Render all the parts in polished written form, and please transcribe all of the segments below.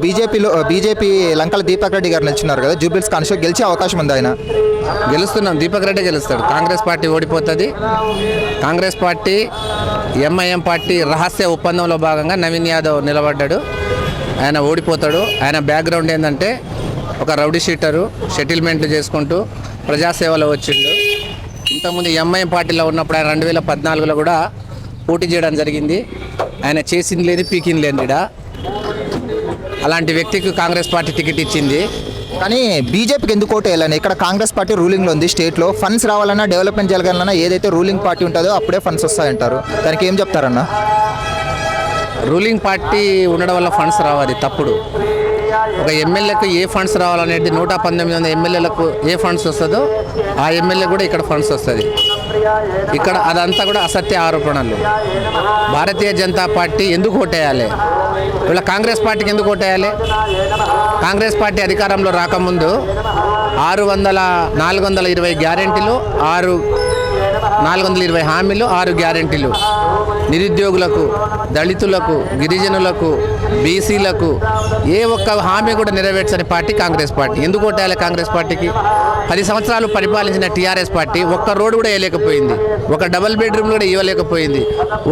BJP లంకల దీపక్ రెడ్డి గారు నిల్చున్నారు కదా, జూబ్లీస్ కాన్స్టిట్యూన్సీ గెలిచే అవకాశం ఉంది. ఆయన గెలుస్తున్నాం, దీపక్ రెడ్డి గెలుస్తాడు. కాంగ్రెస్ పార్టీ ఓడిపోతుంది. కాంగ్రెస్ పార్టీ ఎంఐఎం పార్టీ రహస్య ఒప్పందంలో భాగంగా నవీన్ యాదవ్ నిలబడ్డాడు. ఆయన ఓడిపోతాడు. ఆయన బ్యాక్గ్రౌండ్ ఏంటంటే ఒక రౌడీ షీటరు, సెటిల్మెంట్లు చేసుకుంటూ ప్రజాసేవలో వచ్చిండు. ఇంతకుముందు ఎంఐఎం పార్టీలో ఉన్నప్పుడు ఆయన 2014లో కూడా పోటీ చేయడం జరిగింది. ఆయన చేసింది లేదు, పీకింది లేదు. అలాంటి వ్యక్తికి కాంగ్రెస్ పార్టీ టికెట్ ఇచ్చింది. కానీ బీజేపీకి ఎందుకు ఓటు వేయాలని? ఇక్కడ కాంగ్రెస్ పార్టీ రూలింగ్లో ఉంది. స్టేట్లో ఫండ్స్ రావాలన్నా, డెవలప్మెంట్ జరగాలన్నా ఏదైతే రూలింగ్ పార్టీ ఉంటుందో అప్పుడే ఫండ్స్ వస్తాయంటారు. దానికి ఏం చెప్తారన్న? రూలింగ్ పార్టీ ఉండడం వల్ల ఫండ్స్ రావాలి తప్పుడు. ఒక ఎమ్మెల్యేకు ఏ ఫండ్స్ రావాలనేది 119 ఎమ్మెల్యేలకు ఏ ఫండ్స్ వస్తుందో ఆ ఎమ్మెల్యే కూడా ఇక్కడ ఫండ్స్ వస్తుంది. ఇక్కడ అదంతా కూడా అసత్య ఆరోపణలు. భారతీయ జనతా పార్టీ ఎందుకు ఓటేయాలి? వీళ్ళ కాంగ్రెస్ పార్టీకి ఎందుకు ఓటేయాలి? కాంగ్రెస్ పార్టీ అధికారంలో రాకముందు 420 గ్యారెంటీలు, 420 హామీలు, 6 గ్యారెంటీలు నిరుద్యోగులకు, దళితులకు, గిరిజనులకు, బీసీలకు ఏ ఒక్క హామీ కూడా నెరవేర్చని పార్టీ కాంగ్రెస్ పార్టీ. ఎందుకు ఓటేయాలి కాంగ్రెస్ పార్టీకి? 10 సంవత్సరాలు పరిపాలించిన టీఆర్ఎస్ పార్టీ ఒక్క రోడ్డు కూడా వేయలేకపోయింది, ఒక డబుల్ బెడ్రూమ్ కూడా ఇవ్వలేకపోయింది,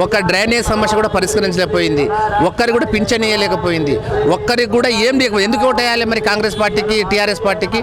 ఒక డ్రైనేజ్ సమస్య కూడా పరిష్కరించలేకపోయింది, ఒక్కరికి కూడా పింఛన్ ఇవ్వలేకపోయింది, ఒక్కరికి కూడా ఏం లేకపోయింది. ఎందుకు ఓటేయాలి మరి కాంగ్రెస్ పార్టీకి, టీఆర్ఎస్ పార్టీకి?